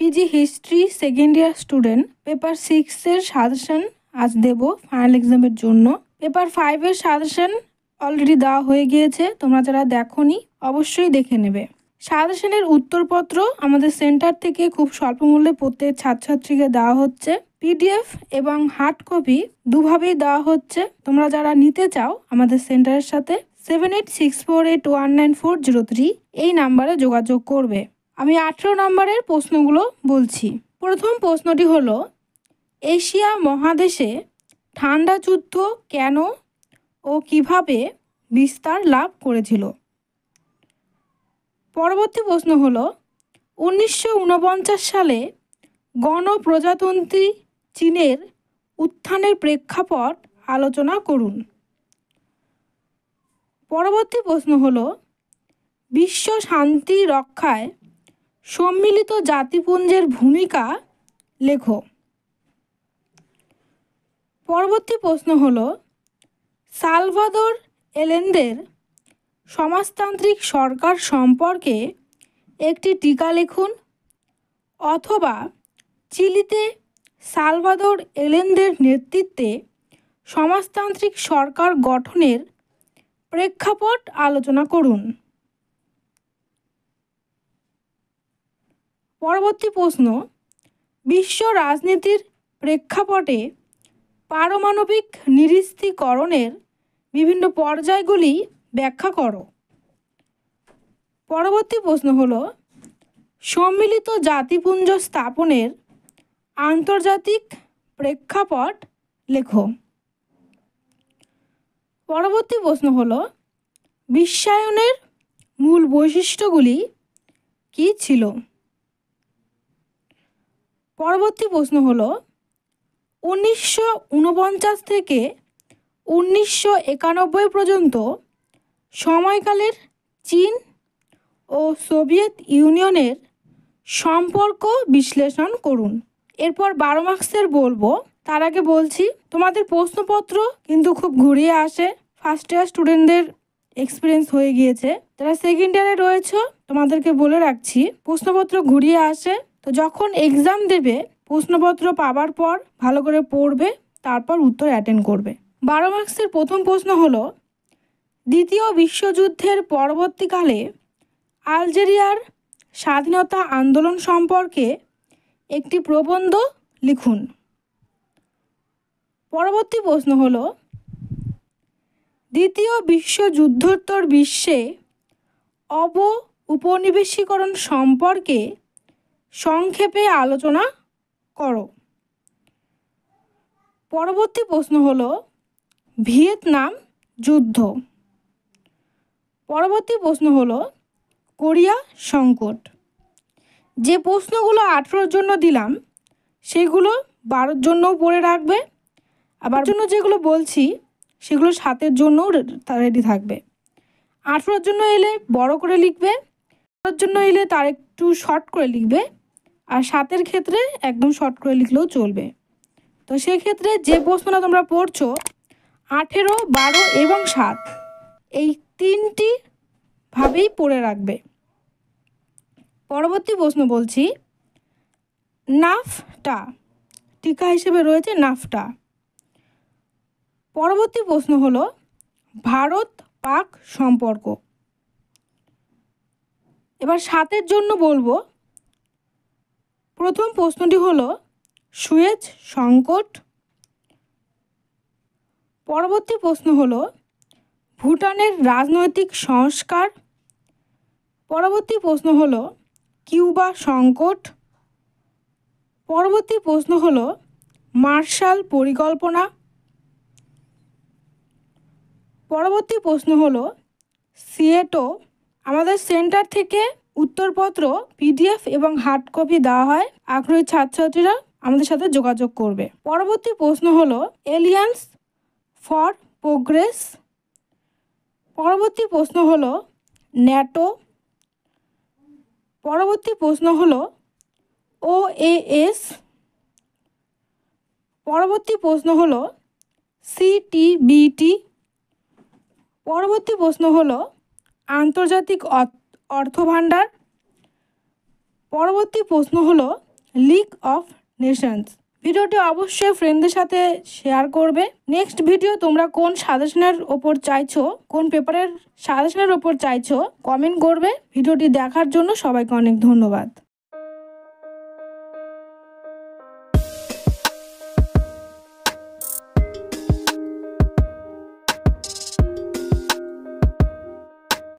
PG history second year student paper 6-এর suggestion আজ দেব ফাইনাল এক্সামের জন্য। পেপার 5-এর সাজেশন অলরেডি দেওয়া হয়ে গিয়েছে, তোমরা যারা দেখোনি অবশ্যই দেখে নেবে। সাজেশনের উত্তরপত্র আমাদের সেন্টার থেকে খুব স্বল্প মূল্যে প্রত্যেক ছাত্রছাত্রীকে দেওয়া হচ্ছে। পিডিএফ এবং হার্ড কপি দুভাবেই দেওয়া হচ্ছে। তোমরা যারা নিতে চাও আমাদের সেন্টারের সাথে 7864819403 এই নাম্বারে যোগাযোগ করবে। আমি 18 নম্বরের প্রশ্নগুলো বলছি। প্রথম প্রশ্নটি হলো, এশিয়া মহাদেশে ঠান্ডা যুদ্ধ কেন ও কিভাবে বিস্তার লাভ করেছিল? পরবর্তী প্রশ্ন হলো, 1949 সালে গণপ্রজাতন্ত্রী চীনের উত্থানের প্রেক্ষাপট আলোচনা করুন। পরবর্তী প্রশ্ন হলো, বিশ্ব শান্তি রক্ষায় সম্মিলিত জাতিপুঞ্জের ভূমিকা লেখো। পরবর্তী প্রশ্ন হলো, সালভাদর এলেন্দের সমাজতান্ত্রিক সরকার সম্পর্কে একটি টিকা লিখুন, অথবা চিলিতে সালভাদর এলেন্দের নেতৃত্বে সমাজতান্ত্রিক সরকার গঠনের প্রেক্ষাপট আলোচনা করুন। পরবর্তী প্রশ্ন, বিশ্ব রাজনীতির প্রেক্ষাপটে পারমাণবিক নিরস্ত্রীকরণের বিভিন্ন পর্যায়গুলি ব্যাখ্যা করো। পরবর্তী প্রশ্ন হলো, সম্মিলিত জাতিপুঞ্জ স্থাপনের আন্তর্জাতিক প্রেক্ষাপট লেখো। পরবর্তী প্রশ্ন হলো, বিশ্বায়নের মূল বৈশিষ্ট্যগুলি কী ছিল? পরবর্তী প্রশ্ন হলো, 1949 থেকে 1991 পর্যন্ত সময়কালের চীন ও সোভিয়েত ইউনিয়নের সম্পর্ক বিশ্লেষণ করুন। এরপর 12 মার্কসের বলবো, তার আগে বলছি তোমাদের প্রশ্নপত্র কিন্তু খুব ঘুরিয়ে আসে। ফার্স্ট ইয়ার স্টুডেন্টদের এক্সপিরিয়েন্স হয়ে গিয়েছে, যারা সেকেন্ড ইয়ারে রয়েছে তোমাদেরকে বলে রাখছি প্রশ্নপত্র ঘুরিয়ে আসে। তো যখন এক্সাম দেবে প্রশ্নপত্র পাওয়ার পর ভালো করে পড়বে, তারপর উত্তর অ্যাটেন্ড করবে। 12 মার্কসের প্রথম প্রশ্ন হলো, দ্বিতীয় বিশ্বযুদ্ধের পরবর্তীকালে আলজেরিয়ার স্বাধীনতা আন্দোলন সম্পর্কে একটি প্রবন্ধ লিখুন। পরবর্তী প্রশ্ন হলো, দ্বিতীয় বিশ্বযুদ্ধোত্তর বিশ্বে উপনিবেশীকরণ সম্পর্কে সংক্ষেপে আলোচনা করো। পরবর্তী প্রশ্ন হলো, ভিয়েতনাম যুদ্ধ। পরবর্তী প্রশ্ন হলো, কোরিয়া সংকট। যে প্রশ্নগুলো 18-র জন্য দিলাম সেগুলো 12-র জন্যও পড়ে রাখবে, আবার জন্য যেগুলো বলছি সেগুলো 7-এর জন্যও রেডি থাকবে। 18-র জন্য এলে বড় করে লিখবে, 18-র জন্য এলে তার একটু শর্ট করে লিখবে, আর 7-এর ক্ষেত্রে একদম শর্ট করে লিখলেও চলবে। তো সেক্ষেত্রে যে প্রশ্নটা তোমরা পড়ছো 18, 12 এবং 7 এই 3টি ভাবেই পড়ে রাখবে। পরবর্তী প্রশ্ন বলছি, নাফটা টিকা হিসেবে রয়েছে নাফটা। পরবর্তী প্রশ্ন হলো, ভারত পাক সম্পর্ক। এবার 7-এর জন্য বলবো, প্রথম প্রশ্নটি হলো সুয়েজ সংকট। পরবর্তী প্রশ্ন হলো ভুটানের রাজনৈতিক সংস্কার। পরবর্তী প্রশ্ন হলো কিউবা সংকট। পরবর্তী প্রশ্ন হলো মার্শাল পরিকল্পনা। পরবর্তী প্রশ্ন হলো সিয়েটো। আমাদের সেন্টার থেকে উত্তরপত্র পিডিএফ এবং হার্ড কপি দেওয়া হয়, আগ্রহী ছাত্রছাত্রীরা আমাদের সাথে যোগাযোগ করবে। পরবর্তী প্রশ্ন হলো এলিয়ান্স ফর প্রোগ্রেস। পরবর্তী প্রশ্ন হলো ন্যাটো। পরবর্তী প্রশ্ন হলো ওএএস। পরবর্তী প্রশ্ন হলো সিটিবিটি। পরবর্তী প্রশ্ন হলো আন্তর্জাতিক অর্থভাণ্ডার। পরবর্তী প্রশ্ন হলো লিগ অফ নেশনস। ভিডিওটি অবশ্যই ফ্রেন্ডদের সাথে শেয়ার করবে। নেক্সট ভিডিও তোমরা কোন সাজেশনের ওপর চাইছো, কোন পেপারের সাজেশনের ওপর চাইছো কমেন্ট করবে। ভিডিওটি দেখার জন্য সবাইকে অনেক ধন্যবাদ।